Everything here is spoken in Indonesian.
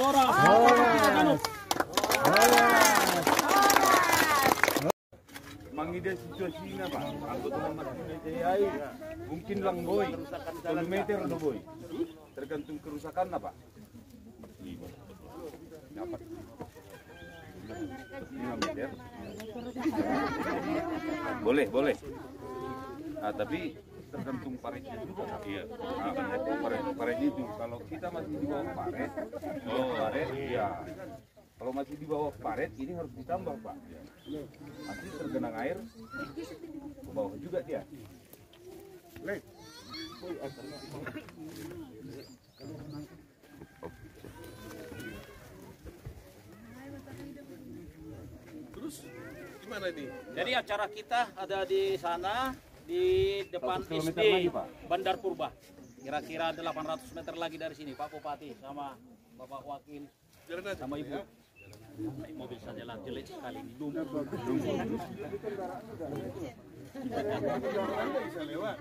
Horas. Mangida situasinya Pak, anggota masjid Jaya mungkin lang boy, kilometer no boy, tergantung kerusakan Pak. Dapat 5 meter. Boleh. Tapi tergantung paretnya juga. Iya. Paret itu kalau kita masih di bawah paret, ya. Kalau masih di bawah paret ini harus ditambah Pak. Nanti tergenang air ke bawah juga dia. Terus gimana ini? Jadi acara kita ada di sana di depan 100 kilometer SD lagi, Pak. Bandar Purba. Kira-kira 800 meter lagi dari sini Pak Bupati sama Bapak Wakil sama Ibu. Mobil saja lah jelek sekali ini. Bisa lewat.